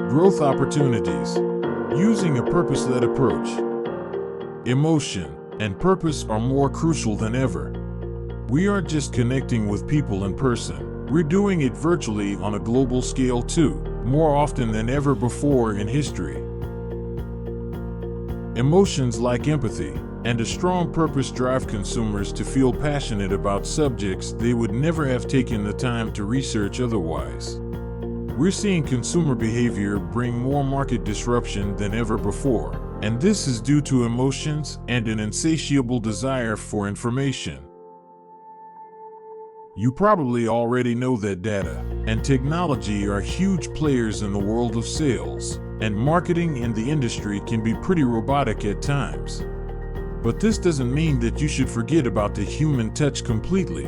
Growth opportunities. Using a purpose-led approach. Emotion and purpose are more crucial than ever. We aren't just connecting with people in person. We're doing it virtually on a global scale too, more often than ever before in history. Emotions like empathy and a strong purpose drive consumers to feel passionate about subjects they would never have taken the time to research otherwise. We're seeing consumer behavior bring more market disruption than ever before, and this is due to emotions and an insatiable desire for information. You probably already know that data and technology are huge players in the world of sales, and marketing in the industry can be pretty robotic at times. But this doesn't mean that you should forget about the human touch completely.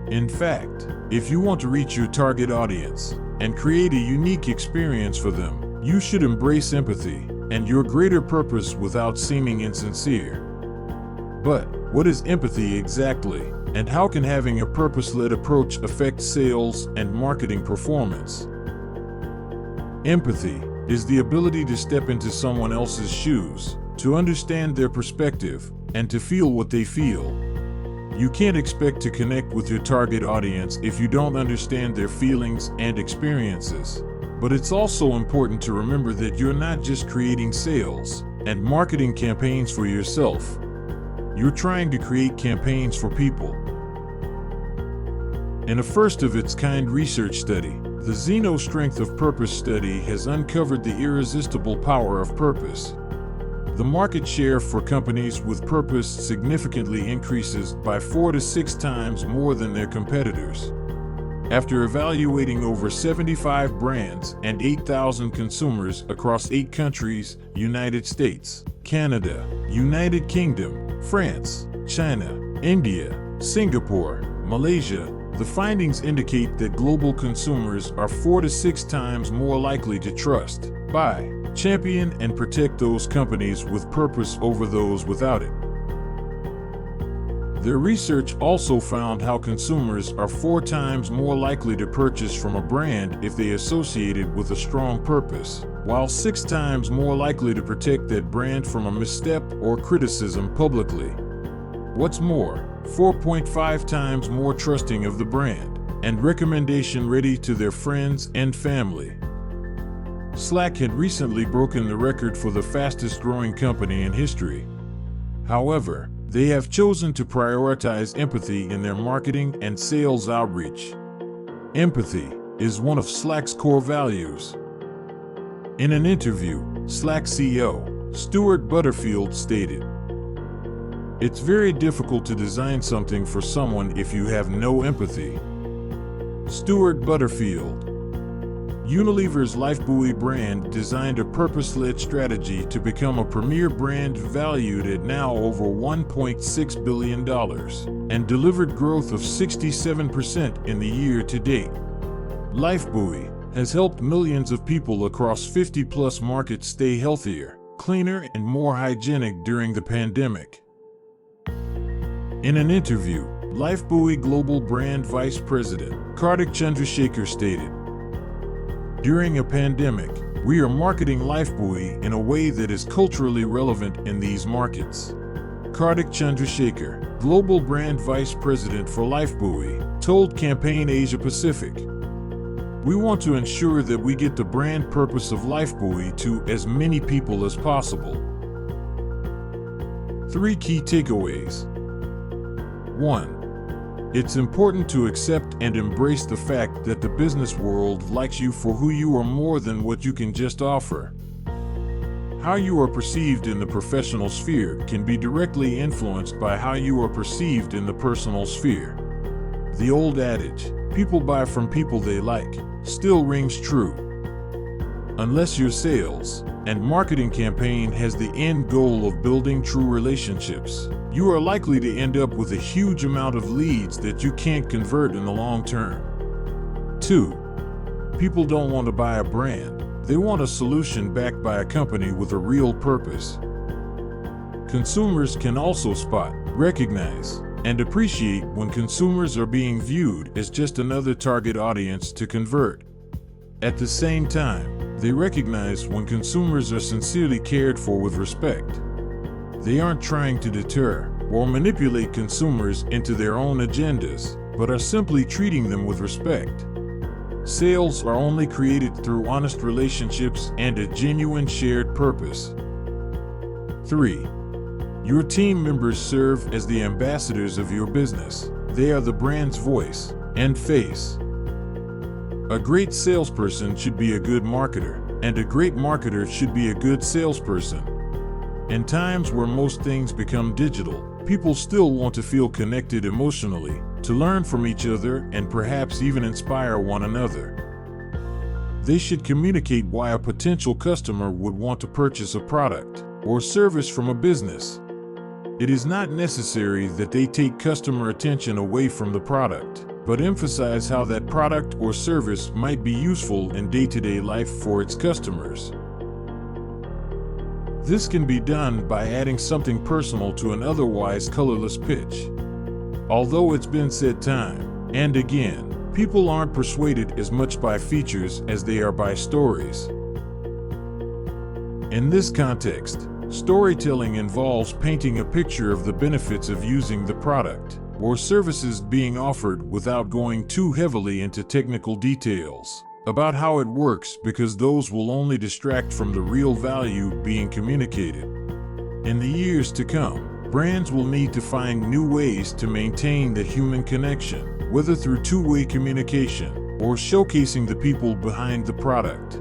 In fact, if you want to reach your target audience and create a unique experience for them, you should embrace empathy and your greater purpose without seeming insincere. But what is empathy exactly, and how can having a purpose-led approach affect sales and marketing performance? Empathy is the ability to step into someone else's shoes, to understand their perspective, and to feel what they feel. You can't expect to connect with your target audience if you don't understand their feelings and experiences. But it's also important to remember that you're not just creating sales and marketing campaigns for yourself. You're trying to create campaigns for people. In a first-of-its-kind research study, the Zeno Strength of Purpose study has uncovered the irresistible power of purpose. The market share for companies with purpose significantly increases by 4 to 6 times more than their competitors. After evaluating over 75 brands and 8,000 consumers across 8 countries, United States, Canada, United Kingdom, France, China, India, Singapore, Malaysia, the findings indicate that global consumers are 4 to 6 times more likely to trust, buy, champion, and protect those companies with purpose over those without it. Their research also found how consumers are 4 times more likely to purchase from a brand if they associate it with a strong purpose, while 6 times more likely to protect that brand from a misstep or criticism publicly. What's more, 4.5 times more trusting of the brand and recommendation ready to their friends and family. Slack had recently broken the record for the fastest growing company in history. However, they have chosen to prioritize empathy in their marketing and sales outreach. Empathy is one of Slack's core values. In an interview, Slack CEO, Stuart Butterfield stated, "It's very difficult to design something for someone if you have no empathy." Stuart Butterfield. Unilever's Lifebuoy brand designed a purpose-led strategy to become a premier brand valued at now over $1.6 billion and delivered growth of 67% in the year to date. Lifebuoy has helped millions of people across 50-plus markets stay healthier, cleaner, and more hygienic during the pandemic. In an interview, Lifebuoy Global Brand Vice President Kartik Chandrasekhar stated, "During a pandemic, we are marketing Lifebuoy in a way that is culturally relevant in these markets." Kartik Chandrasekhar, Global Brand Vice President for Lifebuoy, told Campaign Asia Pacific, "We want to ensure that we get the brand purpose of Lifebuoy to as many people as possible." 3 key takeaways. 1. It's important to accept and embrace the fact that the business world likes you for who you are more than what you can just offer. How you are perceived in the professional sphere can be directly influenced by how you are perceived in the personal sphere. The old adage, "People buy from people they like," still rings true. Unless your sales and marketing campaign has the end goal of building true relationships, you are likely to end up with a huge amount of leads that you can't convert in the long term. 2. People don't want to buy a brand. They want a solution backed by a company with a real purpose. Consumers can also spot, recognize, and appreciate when consumers are being viewed as just another target audience to convert. At the same time, They recognize when consumers are sincerely cared for with respect. They aren't trying to deter or manipulate consumers into their own agendas, but are simply treating them with respect. Sales are only created through honest relationships and a genuine shared purpose. 3. Your team members serve as the ambassadors of your business. They are the brand's voice and face. A great salesperson should be a good marketer, and a great marketer should be a good salesperson. In times where most things become digital, people still want to feel connected emotionally, to learn from each other, and perhaps even inspire one another. They should communicate why a potential customer would want to purchase a product or service from a business. It is not necessary that they take customer attention away from the product, but emphasize how that product or service might be useful in day-to-day life for its customers. This can be done by adding something personal to an otherwise colorless pitch. Although it's been said time and again, people aren't persuaded as much by features as they are by stories. In this context, storytelling involves painting a picture of the benefits of using the product or services being offered without going too heavily into technical details about how it works, because those will only distract from the real value being communicated. In the years to come, brands will need to find new ways to maintain the human connection, whether through two-way communication or showcasing the people behind the product.